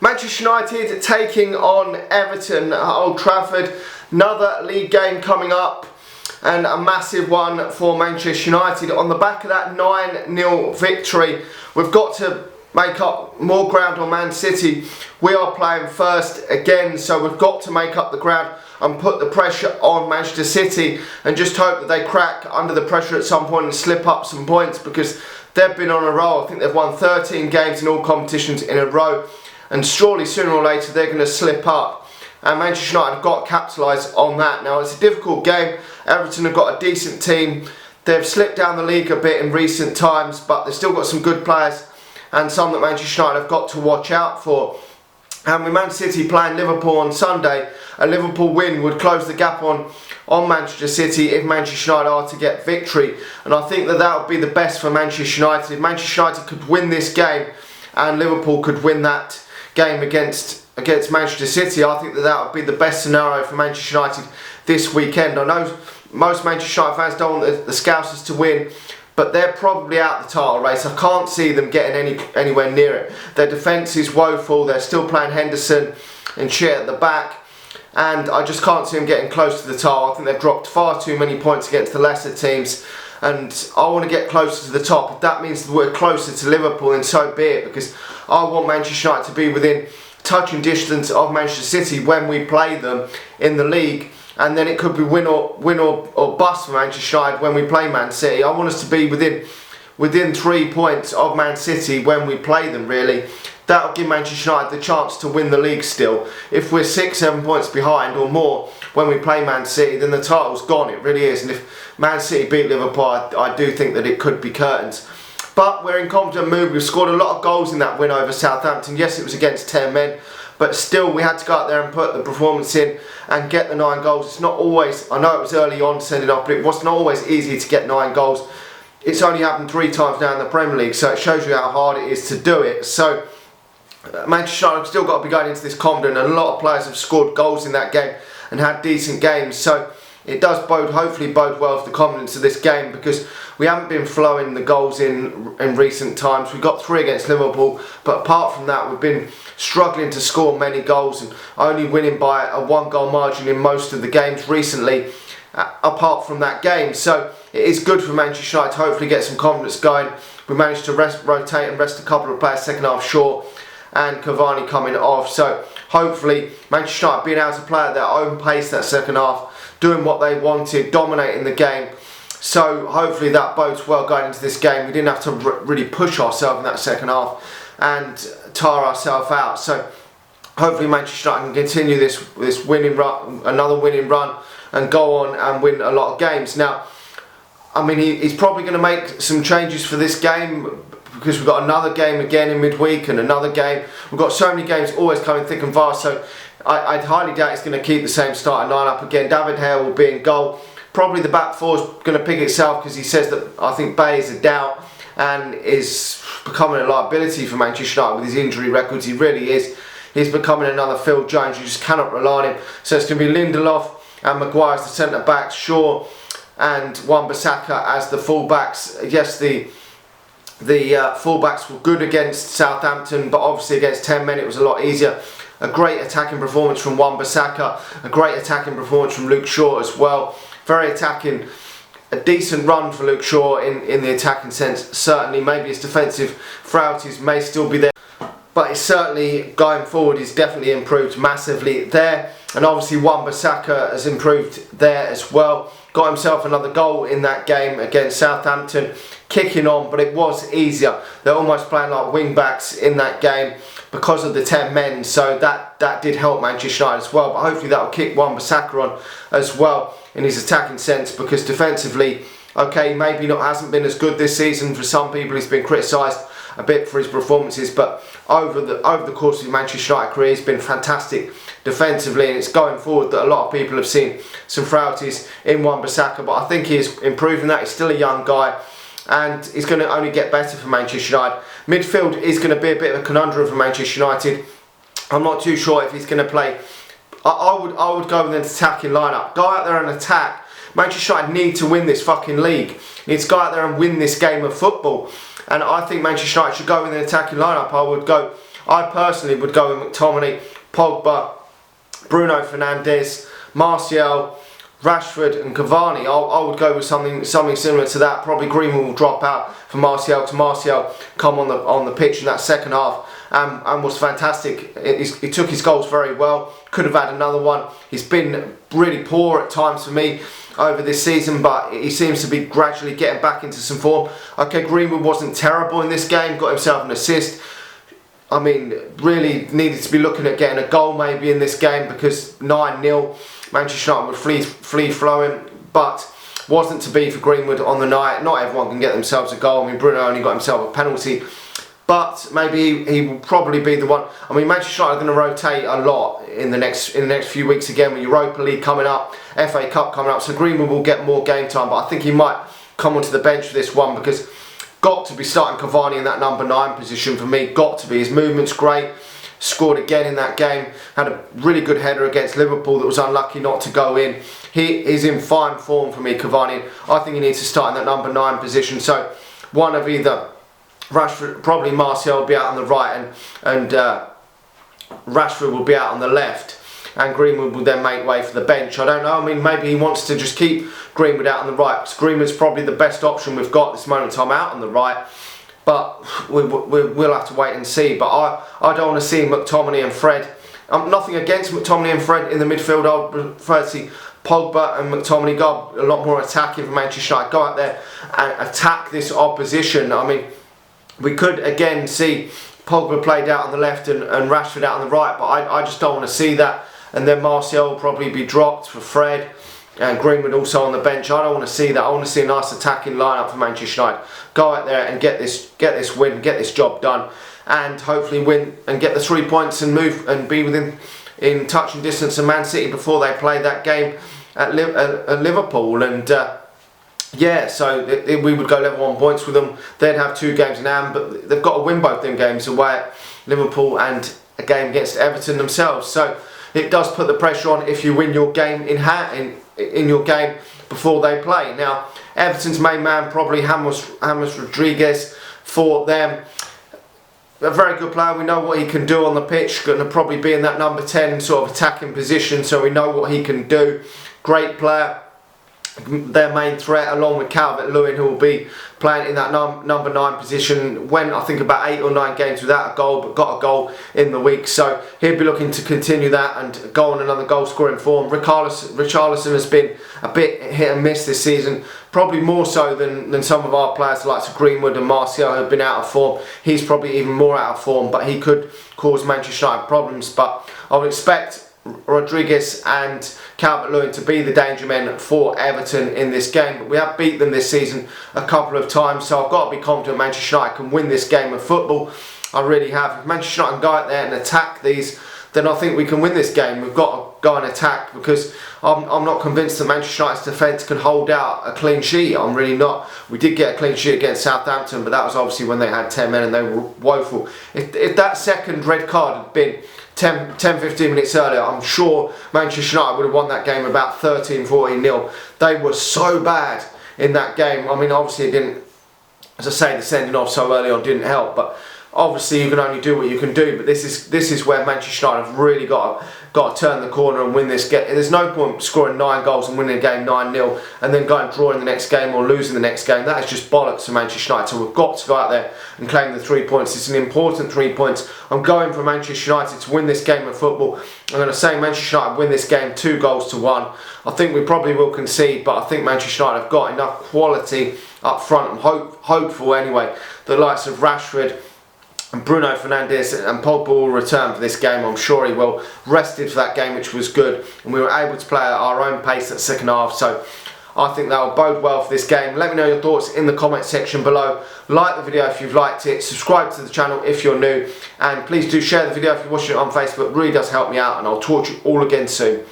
Manchester United taking on Everton at Old Trafford. Another league game coming up, and a massive one for Manchester United. On the back of that 9-0 victory, we've got to make up more ground on Man City. We are playing first again, so we've got to make up the ground and put the pressure on Manchester City, and just hope that they crack under the pressure at some point and slip up some points, because they've been on a roll. I think they've won 13 games in all competitions in a row, and surely sooner or later they're going to slip up, and Manchester United have got to capitalise on that. Now, it's a difficult game. Everton have got a decent team. They've slipped down the league a bit in recent times, but they've still got some good players and some that Manchester United have got to watch out for. And with Man City playing Liverpool on Sunday, a Liverpool win would close the gap on Manchester City if Manchester United are to get victory. And I think that would be the best for Manchester United. If Manchester United could win this game and Liverpool could win that game against Manchester City, I think that would be the best scenario for Manchester United this weekend. I know most Manchester United fans don't want the Scousers to win, but they're probably out the title race. I can't see them getting anywhere near it. Their defence is woeful. They're still playing Henderson and shit at the back, and I just can't see them getting close to the title. I think they've dropped far too many points against the lesser teams, and I want to get closer to the top. If that means that we're closer to Liverpool, then so be it, because I want Manchester United to be within touching distance of Manchester City when we play them in the league. And then it could be win or bust for Manchester United when we play Man City. I want us to be within 3 points of Man City when we play them, really. That'll give Manchester United the chance to win the league still. If we're 6-7 points behind or more when we play Man City, then the title's gone. It really is. And if Man City beat Liverpool, I do think that it could be curtains. But we're in confident mood. We've scored a lot of goals in that win over Southampton. Yes, it was against 10 men. But still, we had to go out there and put the performance in and get the 9 goals. It's not always, I know it was early on sending off, but it wasn't always easy to get 9 goals. It's only happened 3 times now in the Premier League, so it shows you how hard it is to do it. So Manchester United have still got to be going into this confident, and a lot of players have scored goals in that game and had decent games. So it does hopefully bode well for the confidence of this game, because we haven't been flowing the goals in recent times. We got 3 against Liverpool, but apart from that, we've been struggling to score many goals and only winning by a 1-goal margin in most of the games recently, apart from that game. So it is good for Manchester United to hopefully get some confidence going. We managed to rotate and rest a couple of players second half, Shaw and Cavani coming off. So hopefully Manchester United being able to play at their own pace that second half, doing what they wanted, dominating the game. So hopefully that bodes well going into this game. We didn't have to really push ourselves in that second half and tire ourselves out. So hopefully Manchester United can continue this winning run, another winning run, and go on and win a lot of games. Now, I mean, he's probably going to make some changes for this game, because we've got another game again in midweek and another game. We've got so many games always coming thick and fast, so I'd highly doubt he's going to keep the same starting lineup again. David Hale will be in goal. Probably the back four is going to pick itself, because he says that I think Bay is a doubt and is becoming a liability for Manchester United with his injury records. He really is. He's becoming another Phil Jones. You just cannot rely on him. So it's going to be Lindelof and Maguire as the centre backs, Shaw and Wan-Bissaka as the full backs. Yes, the full-backs were good against Southampton, but obviously against 10 men it was a lot easier. A great attacking performance from Wan-Bissaka, a great attacking performance from Luke Shaw as well. Very attacking, a decent run for Luke Shaw in the attacking sense, certainly. Maybe his defensive frailties may still be there, but it's certainly, going forward, he's definitely improved massively there. And obviously Wan-Bissaka has improved there as well. Got himself another goal in that game against Southampton, kicking on, but it was easier. They're almost playing like wing backs in that game because of the 10 men, so that did help Manchester United as well. But hopefully that will kick Wan-Bissaka on as well in his attacking sense, because defensively, okay, maybe hasn't been as good this season. For some people, he's been criticised a bit for his performances, but over the course of his Manchester United career, he's been fantastic defensively, and it's going forward that a lot of people have seen some frailties in Wan-Bissaka, but I think he is improving that. He's still a young guy, and he's going to only get better for Manchester United. Midfield is going to be a bit of a conundrum for Manchester United. I'm not too sure if he's going to play. I would go with an attacking lineup. Go out there and attack. Manchester United need to win this fucking league. Needs to go out there and win this game of football. And I think Manchester United should go with an attacking lineup. I would go I personally would go with McTominay, Pogba, Bruno Fernandes, Martial, Rashford and Cavani. I would go with something similar to that. Probably Greenwood will drop out for Martial, because Martial come on the pitch in that second half and was fantastic. He took his goals very well. Could have had another one. He's been really poor at times for me over this season, but he seems to be gradually getting back into some form. Okay, Greenwood wasn't terrible in this game. Got himself an assist. I mean, really needed to be looking at getting a goal maybe in this game, because 9-0. Manchester United were free flowing, but wasn't to be for Greenwood on the night. Not everyone can get themselves a goal. I mean, Bruno only got himself a penalty, but maybe he will probably be the one. I mean, Manchester United are going to rotate a lot in the next few weeks again, with Europa League coming up, FA Cup coming up, so Greenwood will get more game time, but I think he might come onto the bench for this one, because got to be starting Cavani in that number 9 position for me. Got to be. His movement's great. Scored again in that game. Had a really good header against Liverpool that was unlucky not to go in. He is in fine form for me, Cavani. I think he needs to start in that number 9 position. So one of either Rashford, probably Martial will be out on the right, and Rashford will be out on the left, and Greenwood will then make way for the bench. I don't know. I mean, maybe he wants to just keep Greenwood out on the right, because Greenwood's probably the best option we've got at this moment in time out on the right. But we'll have to wait and see. But I don't want to see McTominay and Fred. Nothing against McTominay and Fred in the midfield. I would prefer to see Pogba and McTominay go a lot more attacking for Manchester United. Go out there and attack this opposition. I mean, we could again see Pogba played out on the left and Rashford out on the right. But I just don't want to see that. And then Martial will probably be dropped for Fred. And Greenwood also on the bench. I don't want to see that. I want to see a nice attacking lineup for Manchester United. Go out there and get this win, get this job done, and hopefully win and get the 3 points and move and be in touching distance of Man City before they play that game at Liverpool. And yeah, so we would go level on points with them. They'd have 2 games in hand, but they've got to win both them games away at Liverpool and a game against Everton themselves. So it does put the pressure on if you win your game in your game before they play. Now, Everton's main man, probably James Rodriguez for them. A very good player. We know what he can do on the pitch. Going to probably be in that number 10 sort of attacking position, so we know what he can do. Great player. Their main threat, along with Calvert-Lewin, who will be playing in that number 9 position. Went, I think, about 8 or 9 games without a goal, but got a goal in the week. So he'll be looking to continue that and go on another goal scoring form. Richarlison has been a bit hit and miss this season, probably more so than some of our players like Greenwood and Martial, who have been out of form. He's probably even more out of form, but he could cause Manchester United problems. But I would expect Rodriguez and Calvert-Lewin to be the danger men for Everton in this game. But we have beat them this season a couple of times, so I've got to be confident Manchester United can win this game of football. I really have. If Manchester United can go out there and attack these, then I think we can win this game. We've got to go and attack, because I'm not convinced that Manchester United's defence can hold out a clean sheet. I'm really not. We did get a clean sheet against Southampton, but that was obviously when they had 10 men and they were woeful. If that second red card had been 10-15 minutes earlier, I'm sure Manchester United would have won that game about 13-14-0. They were so bad in that game. I mean, obviously it didn't, as I say, the sending off so early on didn't help, but obviously you can only do what you can do. But this is where Manchester United have really got to turn the corner and win this game. There's no point scoring 9 goals and winning a game 9-0 and then going drawing the next game or losing the next game. That is just bollocks to Manchester United. So we've got to go out there and claim the 3 points. It's an important 3 points. I'm going for Manchester United to win this game of football. I'm going to say Manchester United win this game 2-1. I think we probably will concede, but I think Manchester United have got enough quality up front. I'm hopeful anyway. The likes of Rashford and Bruno Fernandes and Pogba will return for this game. I'm sure he will. Rested for that game, which was good, and we were able to play at our own pace at second half. So I think that will bode well for this game. Let me know your thoughts in the comment section below. Like the video if you've liked it. Subscribe to the channel if you're new, and please do share the video if you're watching it on Facebook. It really does help me out, and I'll talk to you all again soon.